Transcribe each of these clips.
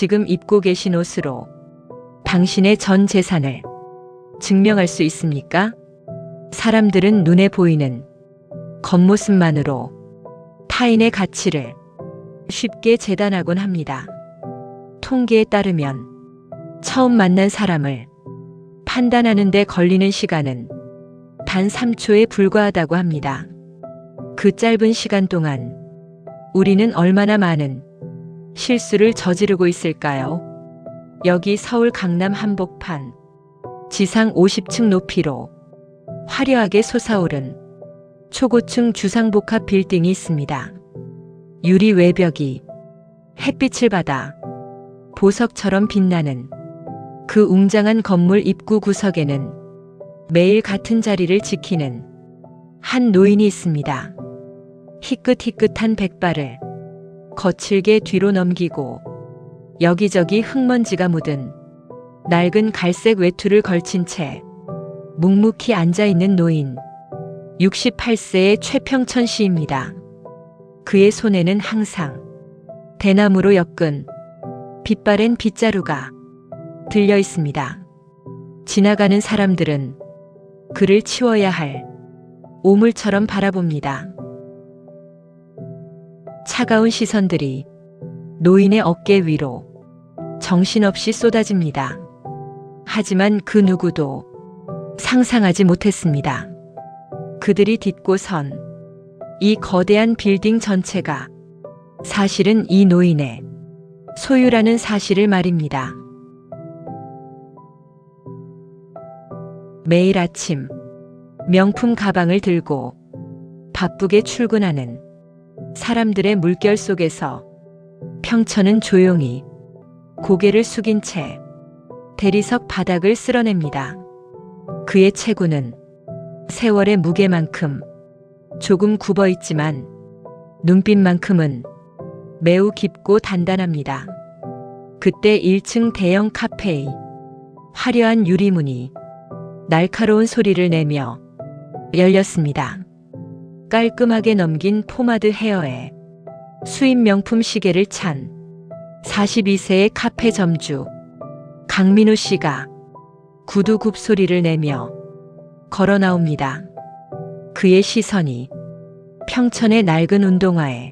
지금 입고 계신 옷으로 당신의 전 재산을 증명할 수 있습니까? 사람들은 눈에 보이는 겉모습만으로 타인의 가치를 쉽게 재단하곤 합니다. 통계에 따르면 처음 만난 사람을 판단하는 데 걸리는 시간은 단 3초에 불과하다고 합니다. 그 짧은 시간 동안 우리는 얼마나 많은 실수를 저지르고 있을까요? 여기 서울 강남 한복판 지상 50층 높이로 화려하게 솟아오른 초고층 주상복합 빌딩이 있습니다. 유리 외벽이 햇빛을 받아 보석처럼 빛나는 그 웅장한 건물 입구 구석에는 매일 같은 자리를 지키는 한 노인이 있습니다. 희끗희끗한 백발을 거칠게 뒤로 넘기고 여기저기 흙먼지가 묻은 낡은 갈색 외투를 걸친 채 묵묵히 앉아있는 노인, 68세의 최평천 씨입니다. 그의 손에는 항상 대나무로 엮은 빛바랜 빗자루가 들려 있습니다. 지나가는 사람들은 그를 치워야 할 오물처럼 바라봅니다. 차가운 시선들이 노인의 어깨 위로 정신없이 쏟아집니다. 하지만 그 누구도 상상하지 못했습니다. 그들이 딛고 선 이 거대한 빌딩 전체가 사실은 이 노인의 소유라는 사실을 말입니다. 매일 아침 명품 가방을 들고 바쁘게 출근하는 사람들의 물결 속에서 평천은 조용히 고개를 숙인 채 대리석 바닥을 쓸어냅니다. 그의 체구는 세월의 무게만큼 조금 굽어있지만 눈빛만큼은 매우 깊고 단단합니다. 그때 1층 대형 카페의 화려한 유리문이 날카로운 소리를 내며 열렸습니다. 깔끔하게 넘긴 포마드 헤어에 수입 명품 시계를 찬 42세의 카페 점주 강민우 씨가 구두 굽소리를 내며 걸어 나옵니다. 그의 시선이 평천의 낡은 운동화에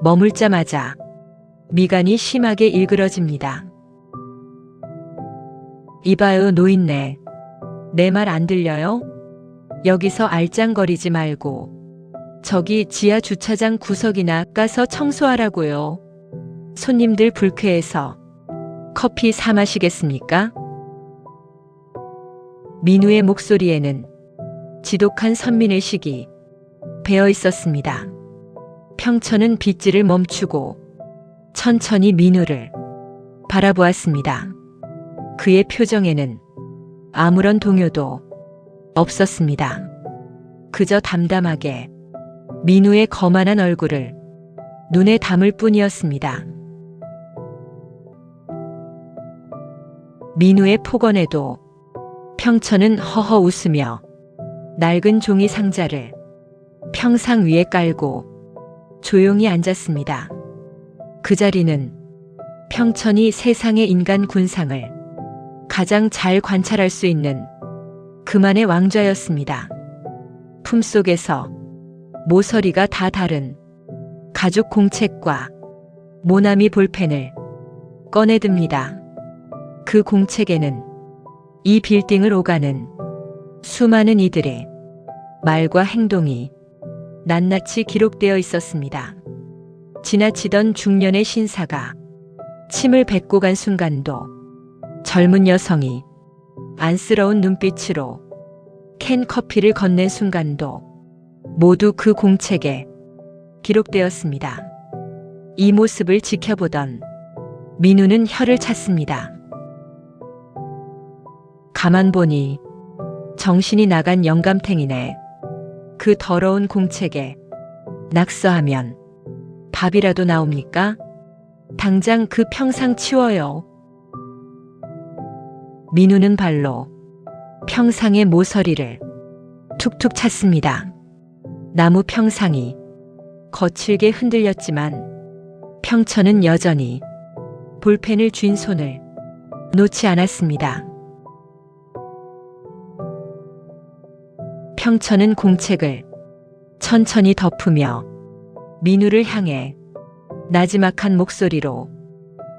머물자마자 미간이 심하게 일그러집니다. 이봐요 노인네, 내 말 안 들려요? 여기서 알짱거리지 말고 저기 지하 주차장 구석이나 가서 청소하라고요. 손님들 불쾌해서 커피 사 마시겠습니까? 민우의 목소리에는 지독한 선민의식이 배어 있었습니다. 평천은 빗질을 멈추고 천천히 민우를 바라보았습니다. 그의 표정에는 아무런 동요도 없었습니다. 그저 담담하게 민우의 거만한 얼굴을 눈에 담을 뿐이었습니다. 민우의 폭언에도 평천은 허허 웃으며 낡은 종이 상자를 평상 위에 깔고 조용히 앉았습니다. 그 자리는 평천이 세상의 인간 군상을 가장 잘 관찰할 수 있는 그만의 왕좌였습니다. 품속에서 모서리가 다 다른 가죽 공책과 모나미 볼펜을 꺼내듭니다. 그 공책에는 이 빌딩을 오가는 수많은 이들의 말과 행동이 낱낱이 기록되어 있었습니다. 지나치던 중년의 신사가 침을 뱉고 간 순간도, 젊은 여성이 안쓰러운 눈빛으로 캔 커피를 건넨 순간도 모두 그 공책에 기록되었습니다. 이 모습을 지켜보던 민우는 혀를 찼습니다. 가만 보니 정신이 나간 영감탱이네. 그 더러운 공책에 낙서하면 밥이라도 나옵니까? 당장 그 평상 치워요. 민우는 발로 평상의 모서리를 툭툭 찼습니다. 나무 평상이 거칠게 흔들렸지만 평천은 여전히 볼펜을 쥔 손을 놓지 않았습니다. 평천은 공책을 천천히 덮으며 민우를 향해 나지막한 목소리로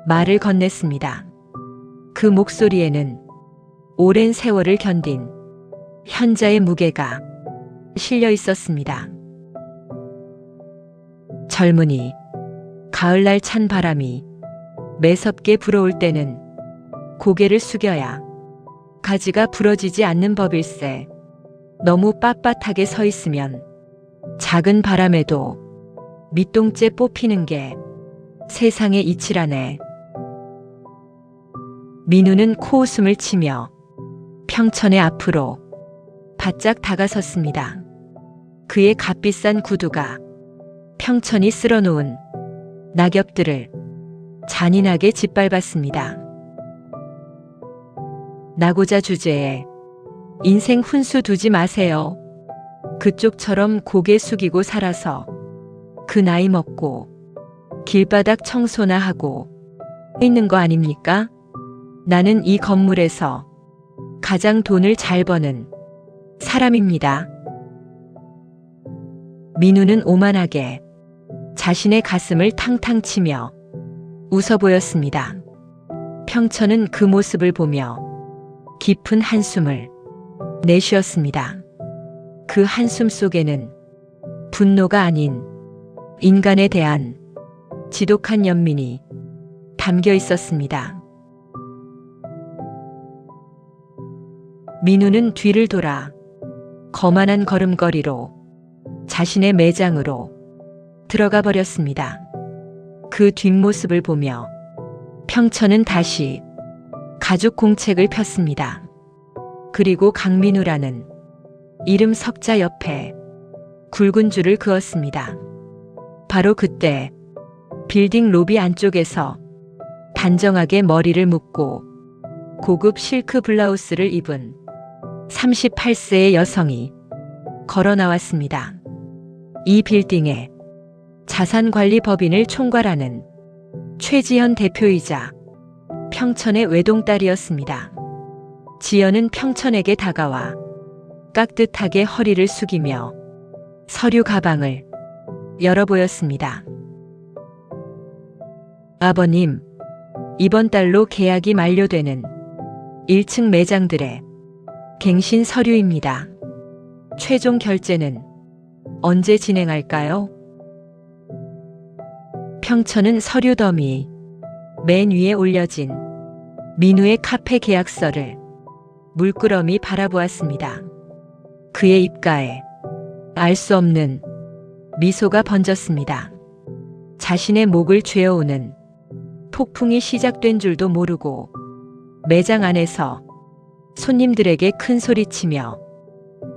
말을 건넸습니다. 그 목소리에는 오랜 세월을 견딘 현자의 무게가 실려 있었습니다. 젊은이, 가을날 찬 바람이 매섭게 불어올 때는 고개를 숙여야 가지가 부러지지 않는 법일세. 너무 빳빳하게 서 있으면 작은 바람에도 밑동째 뽑히는 게 세상의 이치라네. 민우는 코웃음을 치며 평천의 앞으로 바짝 다가섰습니다. 그의 값비싼 구두가 평천이 쓸어놓은 낙엽들을 잔인하게 짓밟았습니다. 나고자 주제에 인생 훈수 두지 마세요. 그쪽처럼 고개 숙이고 살아서 그 나이 먹고 길바닥 청소나 하고 있는 거 아닙니까? 나는 이 건물에서 가장 돈을 잘 버는 사람입니다. 민우는 오만하게 자신의 가슴을 탕탕 치며 웃어 보였습니다. 평천은 그 모습을 보며 깊은 한숨을 내쉬었습니다. 그 한숨 속에는 분노가 아닌 인간에 대한 지독한 연민이 담겨 있었습니다. 민우는 뒤를 돌아 거만한 걸음걸이로 자신의 매장으로 들어가 버렸습니다. 그 뒷모습을 보며 평천은 다시 가죽 공책을 폈습니다. 그리고 강민우라는 이름 석자 옆에 굵은 줄을 그었습니다. 바로 그때 빌딩 로비 안쪽에서 단정하게 머리를 묶고 고급 실크 블라우스를 입은 38세의 여성이 걸어 나왔습니다. 이 빌딩의 자산관리법인을 총괄하는 최지연 대표이자 평천의 외동딸이었습니다. 지연은 평천에게 다가와 깍듯하게 허리를 숙이며 서류 가방을 열어 보였습니다. 아버님, 이번 달로 계약이 만료되는 1층 매장들의 갱신 서류입니다. 최종 결제는 언제 진행할까요? 평천은 서류 더미 맨 위에 올려진 민우의 카페 계약서를 물끄러미 바라보았습니다. 그의 입가에 알 수 없는 미소가 번졌습니다. 자신의 목을 죄어오는 폭풍이 시작된 줄도 모르고 매장 안에서 손님들에게 큰 소리치며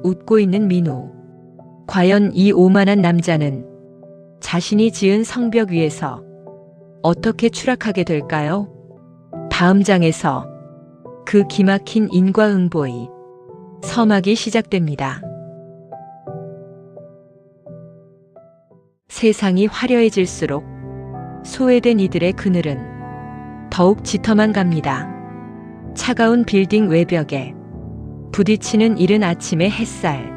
웃고 있는 민우. 과연 이 오만한 남자는 자신이 지은 성벽 위에서 어떻게 추락하게 될까요? 다음 장에서 그 기막힌 인과응보의 서막이 시작됩니다. 세상이 화려해질수록 소외된 이들의 그늘은 더욱 짙어만 갑니다. 차가운 빌딩 외벽에 부딪히는 이른 아침의 햇살,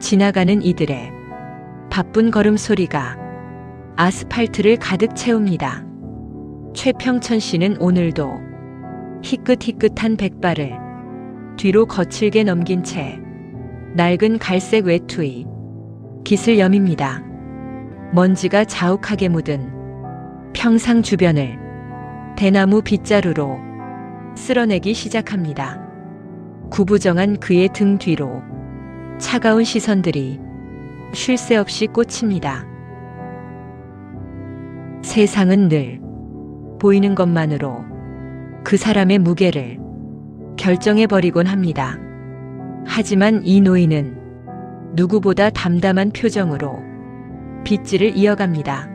지나가는 이들의 바쁜 걸음소리가 아스팔트를 가득 채웁니다. 최평천 씨는 오늘도 희끗희끗한 백발을 뒤로 거칠게 넘긴 채 낡은 갈색 외투의 깃을 여밉니다. 먼지가 자욱하게 묻은 평상 주변을 대나무 빗자루로 쓸어내기 시작합니다. 구부정한 그의 등 뒤로 차가운 시선들이 쉴 새 없이 꽂힙니다. 세상은 늘 보이는 것만으로 그 사람의 무게를 결정해버리곤 합니다. 하지만 이 노인은 누구보다 담담한 표정으로 빗질을 이어갑니다.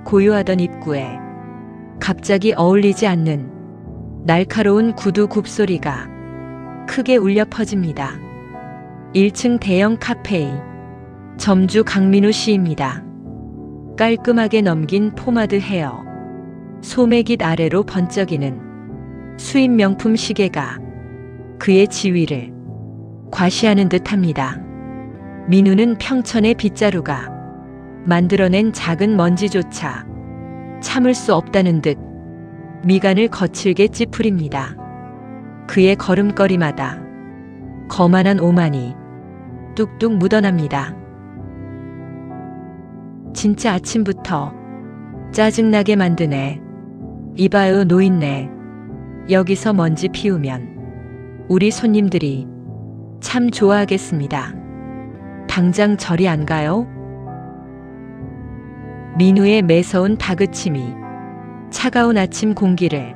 고요하던 입구에 갑자기 어울리지 않는 날카로운 구두 굽소리가 크게 울려 퍼집니다. 1층 대형 카페의 점주 강민우 씨입니다. 깔끔하게 넘긴 포마드 헤어, 소매깃 아래로 번쩍이는 수입 명품 시계가 그의 지위를 과시하는 듯합니다. 민우는 평천의 빗자루가 만들어낸 작은 먼지조차 참을 수 없다는 듯 미간을 거칠게 찌푸립니다. 그의 걸음걸이마다 거만한 오만이 뚝뚝 묻어납니다. 진짜 아침부터 짜증나게 만드네. 이봐요 노인네. 여기서 먼지 피우면 우리 손님들이 참 좋아하겠습니다. 당장 저리 안 가요? 민우의 매서운 다그침이 차가운 아침 공기를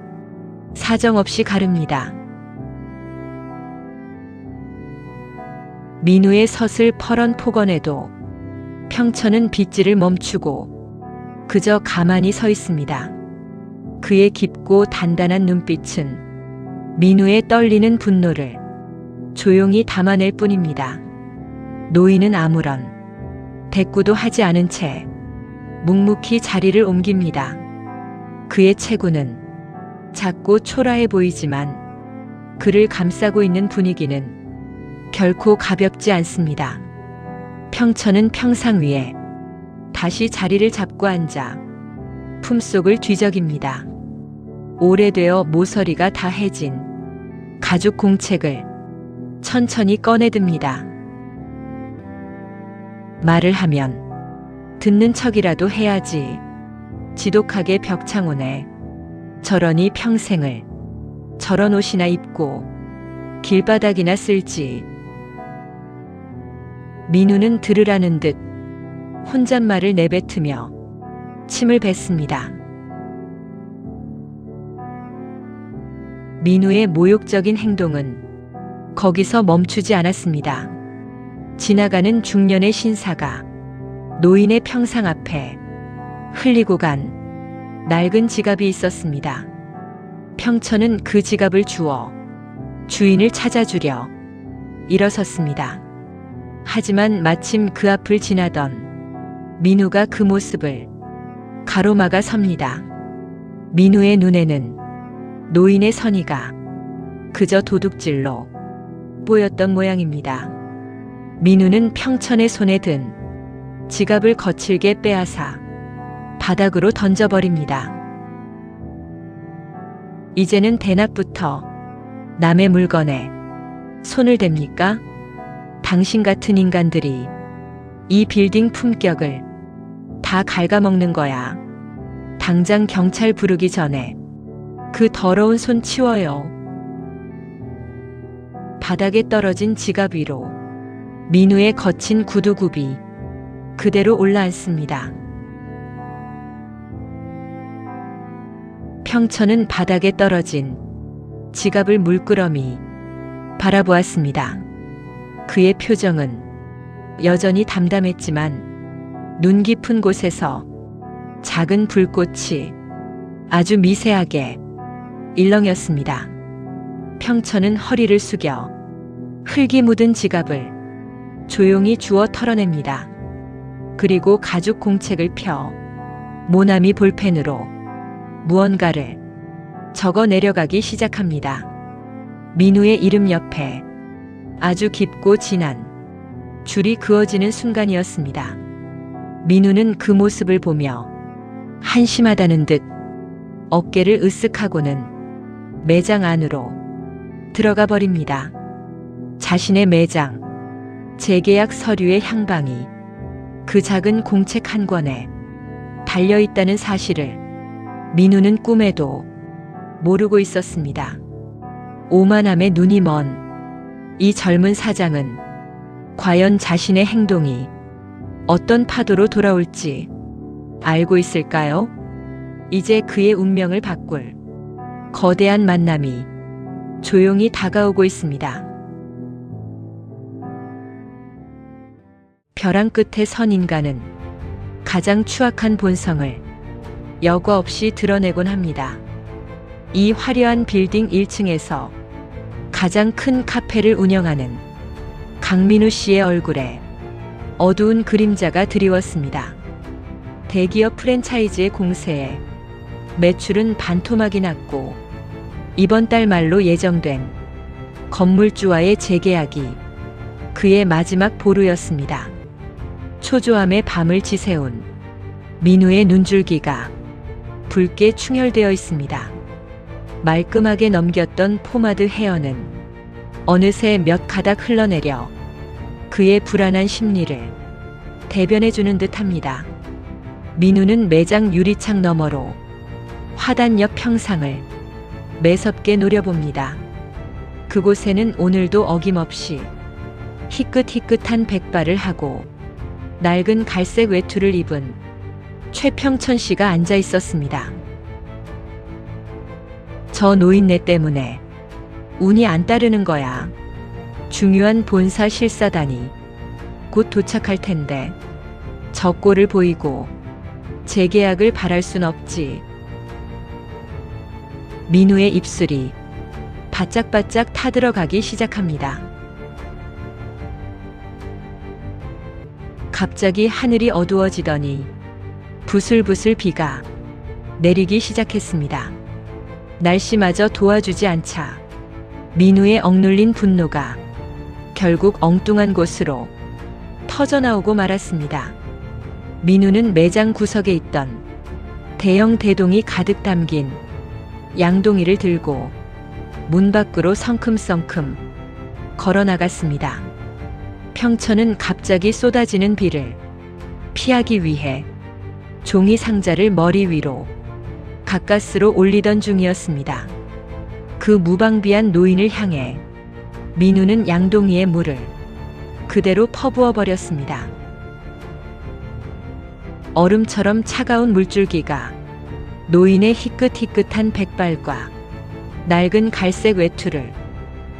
사정없이 가릅니다. 민우의 서슬 퍼런 폭언에도 평천은 빗질을 멈추고 그저 가만히 서 있습니다. 그의 깊고 단단한 눈빛은 민우의 떨리는 분노를 조용히 담아낼 뿐입니다. 노인은 아무런 대꾸도 하지 않은 채 묵묵히 자리를 옮깁니다. 그의 체구는 작고 초라해 보이지만 그를 감싸고 있는 분위기는 결코 가볍지 않습니다. 평천은 평상 위에 다시 자리를 잡고 앉아 품속을 뒤적입니다. 오래되어 모서리가 다 해진 가죽 공책을 천천히 꺼내듭니다. 말을 하면 듣는 척이라도 해야지. 지독하게 벽창호네. 저러니 평생을 저런 옷이나 입고 길바닥이나 쓸지. 민우는 들으라는 듯 혼잣말을 내뱉으며 침을 뱉습니다. 민우의 모욕적인 행동은 거기서 멈추지 않았습니다. 지나가는 중년의 신사가 노인의 평상 앞에 흘리고 간 낡은 지갑이 있었습니다. 평천은 그 지갑을 주워 주인을 찾아주려 일어섰습니다. 하지만 마침 그 앞을 지나던 민우가 그 모습을 가로막아 섭니다. 민우의 눈에는 노인의 선의가 그저 도둑질로 보였던 모양입니다. 민우는 평천의 손에 든 지갑을 거칠게 빼앗아 바닥으로 던져버립니다. 이제는 대낮부터 남의 물건에 손을 댑니까? 당신 같은 인간들이 이 빌딩 품격을 다 갉아먹는 거야. 당장 경찰 부르기 전에 그 더러운 손 치워요. 바닥에 떨어진 지갑 위로 민우의 거친 구두굽이 그대로 올라앉습니다. 평천은 바닥에 떨어진 지갑을 물끄러미 바라보았습니다. 그의 표정은 여전히 담담했지만 눈 깊은 곳에서 작은 불꽃이 아주 미세하게 일렁였습니다. 평천은 허리를 숙여 흙이 묻은 지갑을 조용히 주워 털어냅니다. 그리고 가죽 공책을 펴 모나미 볼펜으로 무언가를 적어 내려가기 시작합니다. 민우의 이름 옆에 아주 깊고 진한 줄이 그어지는 순간이었습니다. 민우는 그 모습을 보며 한심하다는 듯 어깨를 으쓱하고는 매장 안으로 들어가 버립니다. 자신의 매장, 재계약 서류의 향방이 그 작은 공책 한 권에 달려있다는 사실을 민우는 꿈에도 모르고 있었습니다. 오만함에 눈이 먼 이 젊은 사장은 과연 자신의 행동이 어떤 파도로 돌아올지 알고 있을까요? 이제 그의 운명을 바꿀 거대한 만남이 조용히 다가오고 있습니다. 벼랑 끝에 선 인간은 가장 추악한 본성을 여과 없이 드러내곤 합니다. 이 화려한 빌딩 1층에서 가장 큰 카페를 운영하는 강민우 씨의 얼굴에 어두운 그림자가 드리웠습니다. 대기업 프랜차이즈의 공세에 매출은 반토막이 났고 이번 달 말로 예정된 건물주와의 재계약이 그의 마지막 보루였습니다. 초조함의 밤을 지새운 민우의 눈줄기가 붉게 충혈되어 있습니다. 말끔하게 넘겼던 포마드 헤어는 어느새 몇 가닥 흘러내려 그의 불안한 심리를 대변해주는 듯합니다. 민우는 매장 유리창 너머로 화단 옆 평상을 매섭게 노려봅니다. 그곳에는 오늘도 어김없이 희끗희끗한 백발을 하고 낡은 갈색 외투를 입은 최평천 씨가 앉아 있었습니다. 저 노인네 때문에 운이 안 따르는 거야. 중요한 본사 실사단이 곧 도착할 텐데 저 꼴을 보이고 재계약을 바랄 순 없지. 민우의 입술이 바짝바짝 타들어가기 시작합니다. 갑자기 하늘이 어두워지더니 부슬부슬 비가 내리기 시작했습니다. 날씨마저 도와주지 않자 민우의 억눌린 분노가 결국 엉뚱한 곳으로 터져나오고 말았습니다. 민우는 매장 구석에 있던 대형 대동이 가득 담긴 양동이를 들고 문 밖으로 성큼성큼 걸어나갔습니다. 평천은 갑자기 쏟아지는 비를 피하기 위해 종이 상자를 머리 위로 가까스로 올리던 중이었습니다. 그 무방비한 노인을 향해 민우는 양동이의 물을 그대로 퍼부어 버렸습니다. 얼음처럼 차가운 물줄기가 노인의 희끗희끗한 백발과 낡은 갈색 외투를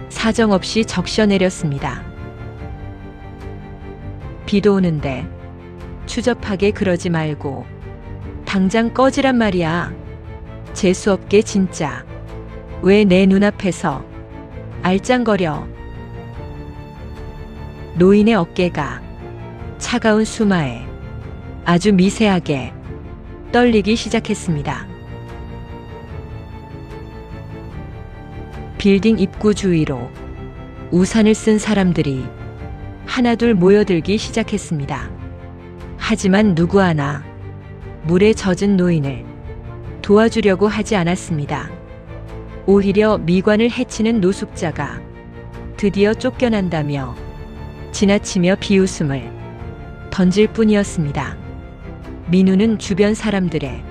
사정없이 적셔내렸습니다. 비도 오는데 추접하게 그러지 말고 당장 꺼지란 말이야. 재수없게 진짜. 왜 내 눈앞에서 알짱거려. 노인의 어깨가 차가운 수마에 아주 미세하게 떨리기 시작했습니다. 빌딩 입구 주위로 우산을 쓴 사람들이 하나둘 모여들기 시작했습니다. 하지만 누구 하나 물에 젖은 노인을 도와주려고 하지 않았습니다. 오히려 미관을 해치는 노숙자가 드디어 쫓겨난다며 지나치며 비웃음을 던질 뿐이었습니다. 민우는 주변 사람들의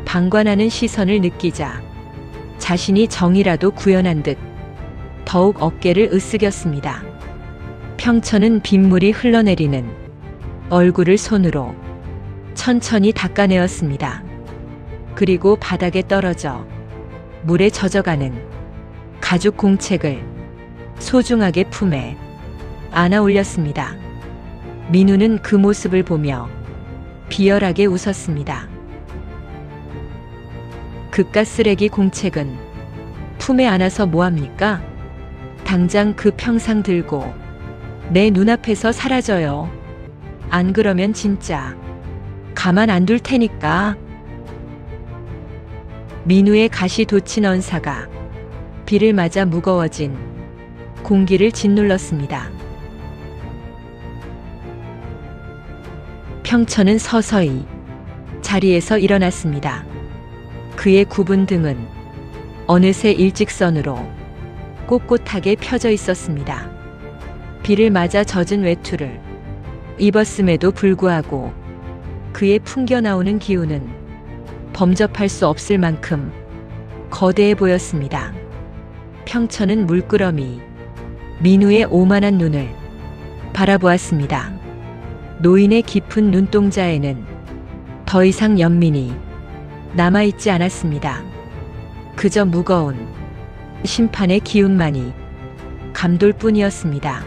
방관하는 시선을 느끼자 자신이 정이라도 구현한 듯 더욱 어깨를 으쓱였습니다. 평천은 빗물이 흘러내리는 얼굴을 손으로 천천히 닦아내었습니다. 그리고 바닥에 떨어져 물에 젖어가는 가죽 공책을 소중하게 품에 안아 올렸습니다. 민우는 그 모습을 보며 비열하게 웃었습니다. 그깟 쓰레기 공책은 품에 안아서 뭐합니까? 당장 그 평상 들고 내 눈앞에서 사라져요. 안 그러면 진짜 가만 안 둘 테니까. 민우의 가시 돋친 언사가 비를 맞아 무거워진 공기를 짓눌렀습니다. 평천은 서서히 자리에서 일어났습니다. 그의 굽은 등은 어느새 일직선으로 꼿꼿하게 펴져 있었습니다. 비를 맞아 젖은 외투를 입었음에도 불구하고 그의 풍겨나오는 기운은 범접할 수 없을 만큼 거대해 보였습니다. 평천은 물끄러미 민우의 오만한 눈을 바라보았습니다. 노인의 깊은 눈동자에는 더 이상 연민이 남아있지 않았습니다. 그저 무거운 심판의 기운만이 감돌 뿐이었습니다.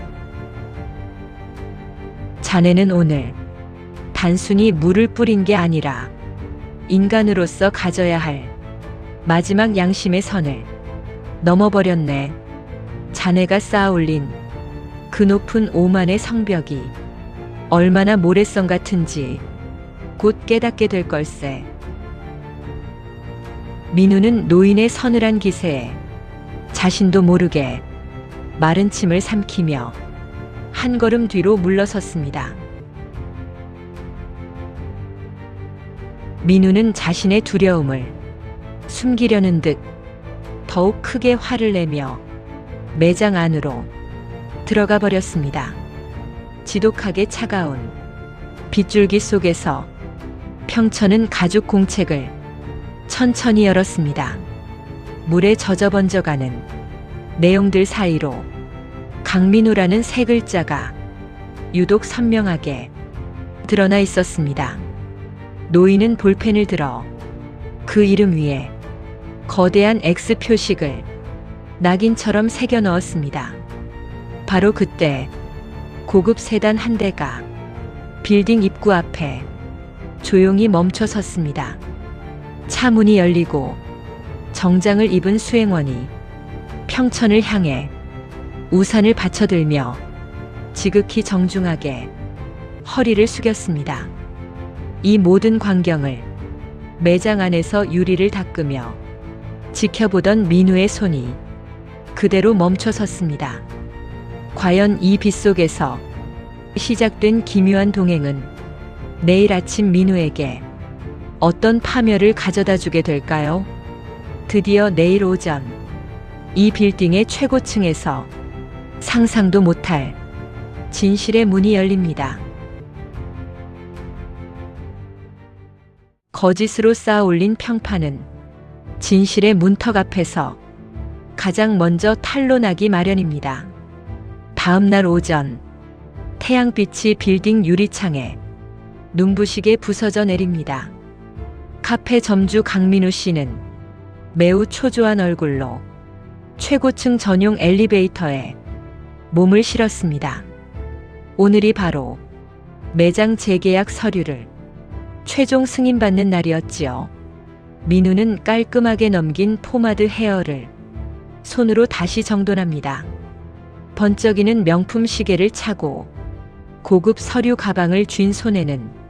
자네는 오늘 단순히 물을 뿌린 게 아니라 인간으로서 가져야 할 마지막 양심의 선을 넘어버렸네. 자네가 쌓아올린 그 높은 오만의 성벽이 얼마나 모래성 같은지 곧 깨닫게 될 걸세. 민우는 노인의 서늘한 기세에 자신도 모르게 마른 침을 삼키며 한 걸음 뒤로 물러섰습니다. 민우는 자신의 두려움을 숨기려는 듯 더욱 크게 화를 내며 매장 안으로 들어가 버렸습니다. 지독하게 차가운 빗줄기 속에서 평천은 가죽 공책을 천천히 열었습니다. 물에 젖어 번져가는 내용들 사이로 강민우라는 세 글자가 유독 선명하게 드러나 있었습니다. 노인은 볼펜을 들어 그 이름 위에 거대한 X 표식을 낙인처럼 새겨 넣었습니다. 바로 그때 고급 세단 한 대가 빌딩 입구 앞에 조용히 멈춰 섰습니다. 차 문이 열리고 정장을 입은 수행원이 평천을 향해 우산을 받쳐들며 지극히 정중하게 허리를 숙였습니다. 이 모든 광경을 매장 안에서 유리를 닦으며 지켜보던 민우의 손이 그대로 멈춰 섰습니다. 과연 이 빗속에서 시작된 기묘한 동행은 내일 아침 민우에게 어떤 파멸을 가져다 주게 될까요? 드디어 내일 오전 이 빌딩의 최고층에서 상상도 못할 진실의 문이 열립니다. 거짓으로 쌓아 올린 평판은 진실의 문턱 앞에서 가장 먼저 탄로나기 마련입니다. 다음 날 오전 태양빛이 빌딩 유리창에 눈부시게 부서져 내립니다. 카페 점주 강민우 씨는 매우 초조한 얼굴로 최고층 전용 엘리베이터에 몸을 실었습니다. 오늘이 바로 매장 재계약 서류를 최종 승인받는 날이었지요. 민우는 깔끔하게 넘긴 포마드 헤어를 손으로 다시 정돈합니다. 번쩍이는 명품 시계를 차고 고급 서류 가방을 쥔 손에는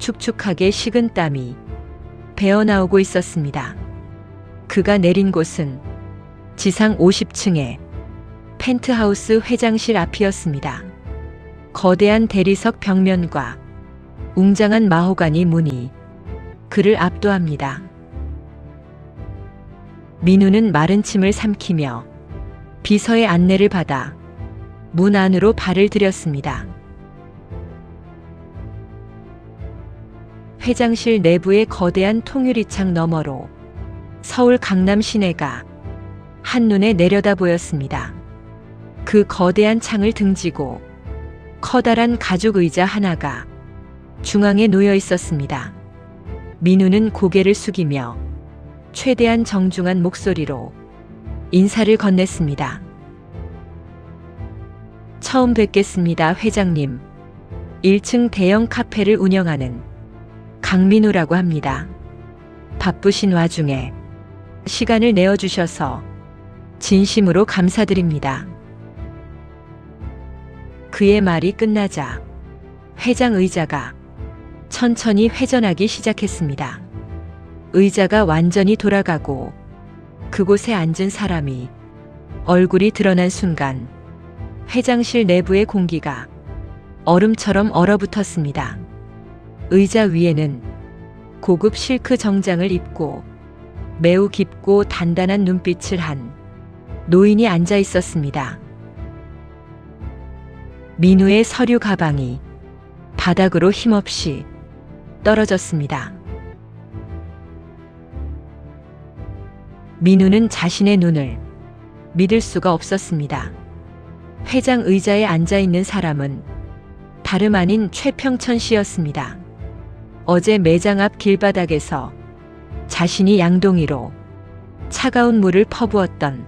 축축하게 식은 땀이 배어나오고 있었습니다. 그가 내린 곳은 지상 50층의 펜트하우스 회장실 앞이었습니다. 거대한 대리석 벽면과 웅장한 마호가니 문이 그를 압도합니다. 민우는 마른 침을 삼키며 비서의 안내를 받아 문 안으로 발을 들였습니다. 회장실 내부의 거대한 통유리창 너머로 서울 강남 시내가 한눈에 내려다 보였습니다. 그 거대한 창을 등지고 커다란 가죽 의자 하나가 중앙에 놓여 있었습니다. 민우는 고개를 숙이며 최대한 정중한 목소리로 인사를 건넸습니다. 처음 뵙겠습니다, 회장님. 1층 대형 카페를 운영하는 강민우라고 합니다. 바쁘신 와중에 시간을 내어주셔서 진심으로 감사드립니다. 그의 말이 끝나자 회장 의자가 천천히 회전하기 시작했습니다. 의자가 완전히 돌아가고 그곳에 앉은 사람이 얼굴이 드러난 순간 회장실 내부의 공기가 얼음처럼 얼어붙었습니다. 의자 위에는 고급 실크 정장을 입고 매우 깊고 단단한 눈빛을 한 노인이 앉아 있었습니다. 민우의 서류 가방이 바닥으로 힘없이 떨어졌습니다. 민우는 자신의 눈을 믿을 수가 없었습니다. 회장 의자에 앉아 있는 사람은 다름 아닌 최평천 씨였습니다. 어제 매장 앞 길바닥에서 자신이 양동이로 차가운 물을 퍼부었던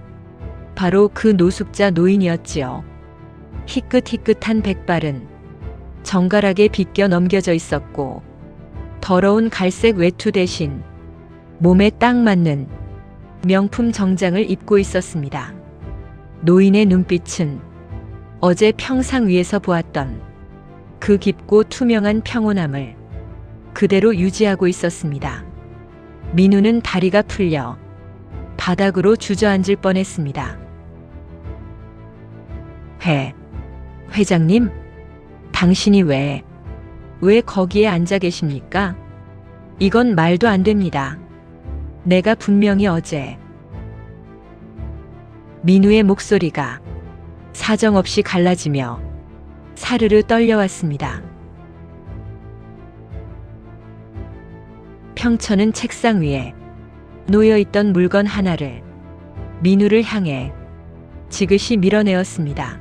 바로 그 노숙자 노인이었지요. 희끗희끗한 백발은 정갈하게 빗겨 넘겨져 있었고 더러운 갈색 외투 대신 몸에 딱 맞는 명품 정장을 입고 있었습니다. 노인의 눈빛은 어제 평상 위에서 보았던 그 깊고 투명한 평온함을 그대로 유지하고 있었습니다. 민우는 다리가 풀려 바닥으로 주저앉을 뻔했습니다. 회장님, 당신이 왜 거기에 앉아 계십니까? 이건 말도 안 됩니다. 내가 분명히 어제. 민우의 목소리가 사정없이 갈라지며 사르르 떨려왔습니다. 평천은 책상 위에 놓여있던 물건 하나를 민우를 향해 지그시 밀어내었습니다.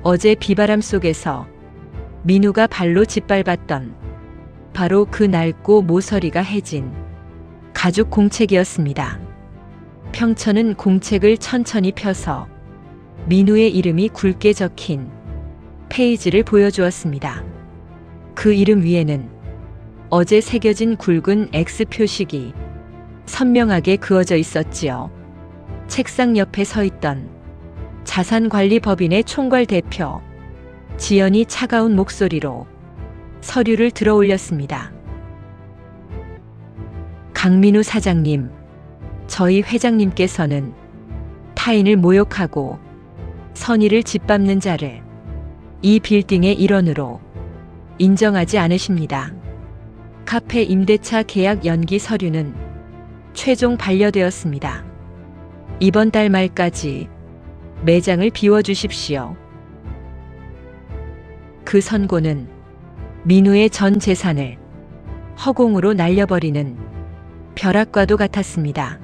어제 비바람 속에서 민우가 발로 짓밟았던 바로 그 낡고 모서리가 해진 가죽 공책이었습니다. 평천은 공책을 천천히 펴서 민우의 이름이 굵게 적힌 페이지를 보여주었습니다. 그 이름 위에는 어제 새겨진 굵은 X 표식이 선명하게 그어져 있었지요. 책상 옆에 서 있던 자산관리법인의 총괄 대표 지연이 차가운 목소리로 서류를 들어 올렸습니다. 강민우 사장님, 저희 회장님께서는 타인을 모욕하고 선의를 짓밟는 자를 이 빌딩의 일원으로 인정하지 않으십니다. 카페 임대차 계약 연기 서류는 최종 반려되었습니다. 이번 달 말까지 매장을 비워주십시오. 그 선고는 민우의 전 재산을 허공으로 날려버리는 벼락과도 같았습니다.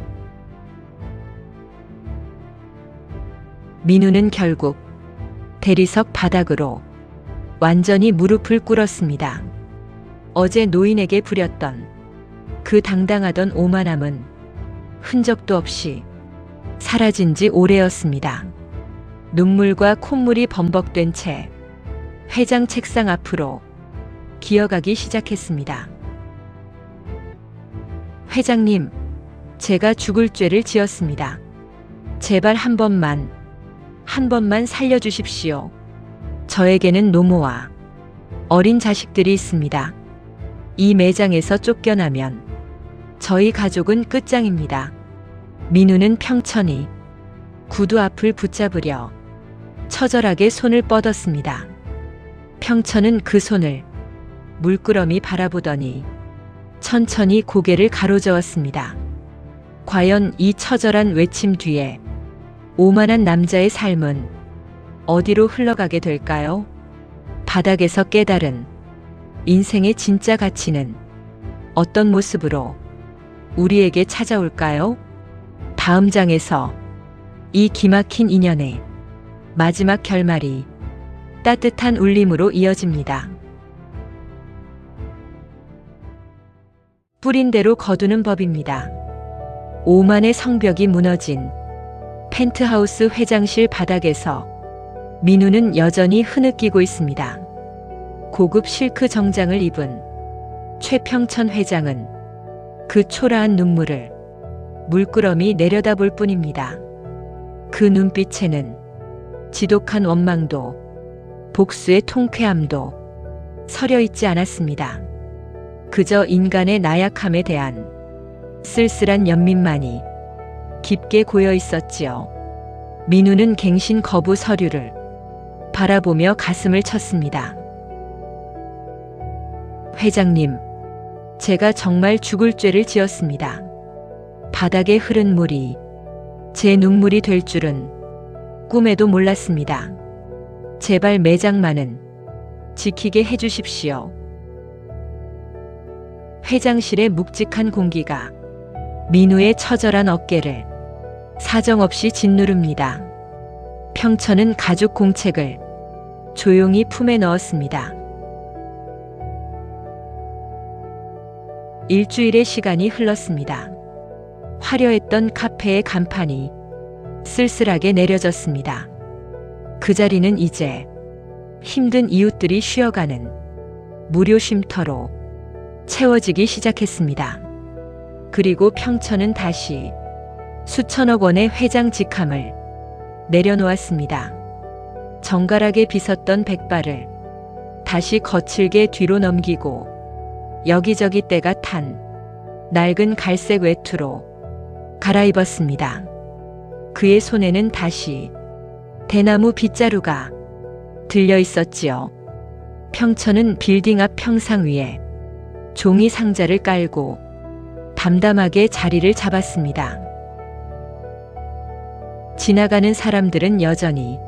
민우는 결국 대리석 바닥으로 완전히 무릎을 꿇었습니다. 어제 노인에게 부렸던 그 당당하던 오만함은 흔적도 없이 사라진 지 오래였습니다. 눈물과 콧물이 범벅된 채 회장 책상 앞으로 기어가기 시작했습니다. 회장님, 제가 죽을 죄를 지었습니다. 제발 한 번만 살려주십시오. 저에게는 노모와 어린 자식들이 있습니다. 이 매장에서 쫓겨나면 저희 가족은 끝장입니다. 민우는 평천히 구두 앞을 붙잡으려 처절하게 손을 뻗었습니다. 평천은 그 손을 물끄러미 바라보더니 천천히 고개를 가로저었습니다. 과연 이 처절한 외침 뒤에 오만한 남자의 삶은 어디로 흘러가게 될까요? 바닥에서 깨달은 인생의 진짜 가치는 어떤 모습으로 우리에게 찾아올까요? 다음 장에서 이 기막힌 인연의 마지막 결말이 따뜻한 울림으로 이어집니다. 뿌린 대로 거두는 법입니다. 오만의 성벽이 무너진 펜트하우스 회장실 바닥에서 민우는 여전히 흐느끼고 있습니다. 고급 실크 정장을 입은 최평천 회장은 그 초라한 눈물을 물끄러미 내려다볼 뿐입니다. 그 눈빛에는 지독한 원망도 복수의 통쾌함도 서려 있지 않았습니다. 그저 인간의 나약함에 대한 쓸쓸한 연민만이 깊게 고여 있었지요. 민우는 갱신 거부 서류를 바라보며 가슴을 쳤습니다. 회장님, 제가 정말 죽을 죄를 지었습니다. 바닥에 흐른 물이 제 눈물이 될 줄은 꿈에도 몰랐습니다. 제발 매장만은 지키게 해주십시오. 회장실의 묵직한 공기가 민우의 처절한 어깨를 사정없이 짓누릅니다. 평천은 가죽 공책을 조용히 품에 넣었습니다. 일주일의 시간이 흘렀습니다. 화려했던 카페의 간판이 쓸쓸하게 내려졌습니다. 그 자리는 이제 힘든 이웃들이 쉬어가는 무료 쉼터로 채워지기 시작했습니다. 그리고 평천은 다시 수천억 원의 회장 직함을 내려놓았습니다. 정갈하게 빗었던 백발을 다시 거칠게 뒤로 넘기고 여기저기 때가 탄 낡은 갈색 외투로 갈아입었습니다. 그의 손에는 다시 대나무 빗자루가 들려 있었지요. 평천은 빌딩 앞 평상 위에 종이 상자를 깔고 담담하게 자리를 잡았습니다. 지나가는 사람들은 여전히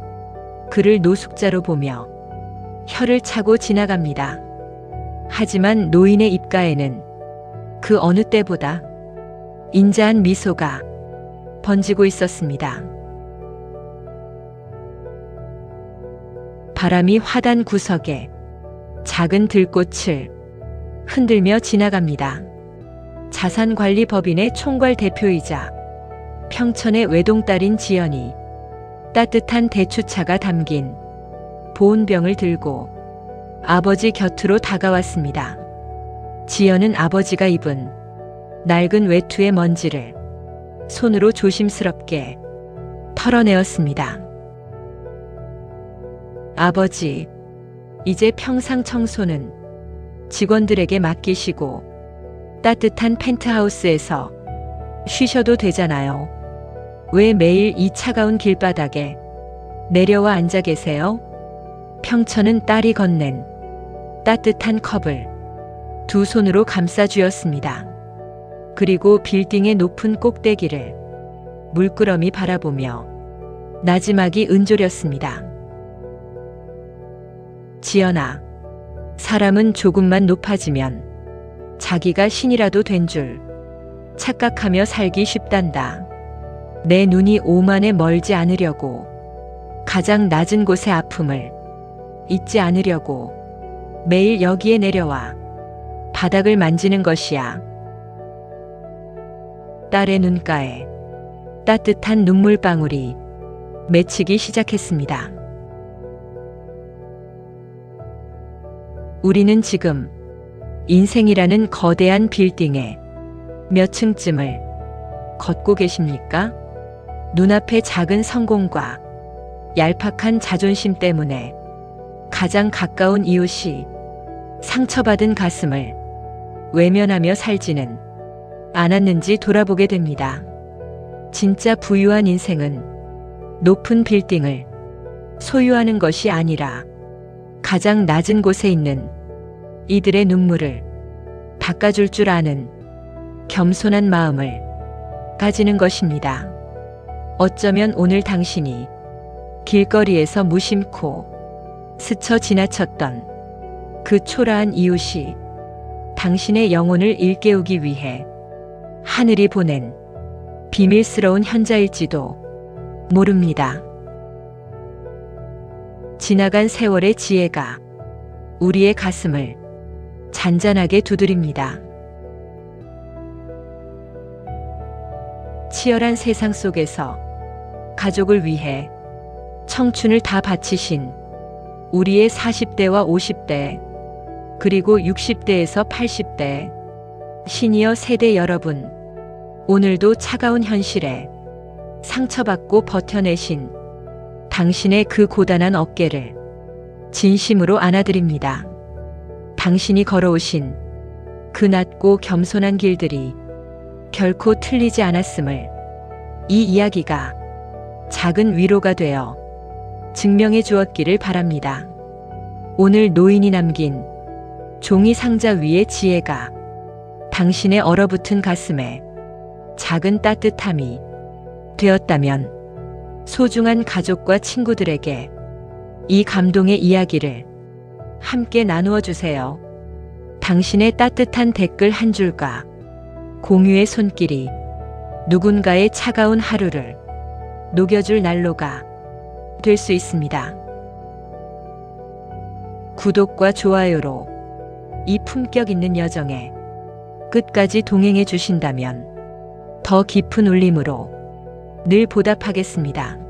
그를 노숙자로 보며 혀를 차고 지나갑니다. 하지만 노인의 입가에는 그 어느 때보다 인자한 미소가 번지고 있었습니다. 바람이 화단 구석에 작은 들꽃을 흔들며 지나갑니다. 자산관리법인의 총괄 대표이자 평천의 외동딸인 지연이 따뜻한 대추차가 담긴 보온병을 들고 아버지 곁으로 다가왔습니다. 지연은 아버지가 입은 낡은 외투의 먼지를 손으로 조심스럽게 털어내었습니다. 아버지, 이제 평상 청소는 직원들에게 맡기시고 따뜻한 펜트하우스에서 쉬셔도 되잖아요. 왜 매일 이 차가운 길바닥에 내려와 앉아 계세요? 평천은 딸이 건넨 따뜻한 컵을 두 손으로 감싸 쥐었습니다. 그리고 빌딩의 높은 꼭대기를 물끄러미 바라보며 나지막이 은조렸습니다. 지연아, 사람은 조금만 높아지면 자기가 신이라도 된 줄 착각하며 살기 쉽단다. 내 눈이 오만에 멀지 않으려고, 가장 낮은 곳의 아픔을 잊지 않으려고 매일 여기에 내려와 바닥을 만지는 것이야. 딸의 눈가에 따뜻한 눈물방울이 맺히기 시작했습니다. 우리는 지금 인생이라는 거대한 빌딩의 몇 층쯤을 걷고 계십니까? 눈앞의 작은 성공과 얄팍한 자존심 때문에 가장 가까운 이웃이 상처받은 가슴을 외면하며 살지는 않았는지 돌아보게 됩니다. 진짜 부유한 인생은 높은 빌딩을 소유하는 것이 아니라 가장 낮은 곳에 있는 이들의 눈물을 닦아줄 줄 아는 겸손한 마음을 가지는 것입니다. 어쩌면 오늘 당신이 길거리에서 무심코 스쳐 지나쳤던 그 초라한 이웃이 당신의 영혼을 일깨우기 위해 하늘이 보낸 비밀스러운 현자일지도 모릅니다. 지나간 세월의 지혜가 우리의 가슴을 잔잔하게 두드립니다. 치열한 세상 속에서 가족을 위해 청춘을 다 바치신 우리의 40대와 50대, 그리고 60대에서 80대 시니어 세대 여러분, 오늘도 차가운 현실에 상처받고 버텨내신 당신의 그 고단한 어깨를 진심으로 안아드립니다. 당신이 걸어오신 그 낮고 겸손한 길들이 결코 틀리지 않았음을 이 이야기가 작은 위로가 되어 증명해 주었기를 바랍니다. 오늘 노인이 남긴 종이 상자 위의 지혜가 당신의 얼어붙은 가슴에 작은 따뜻함이 되었다면 소중한 가족과 친구들에게 이 감동의 이야기를 함께 나누어 주세요. 당신의 따뜻한 댓글 한 줄과 공유의 손길이 누군가의 차가운 하루를 녹여줄 난로가 될 수 있습니다. 구독과 좋아요로 이 품격 있는 여정에 끝까지 동행해 주신다면 더 깊은 울림으로 늘 보답하겠습니다.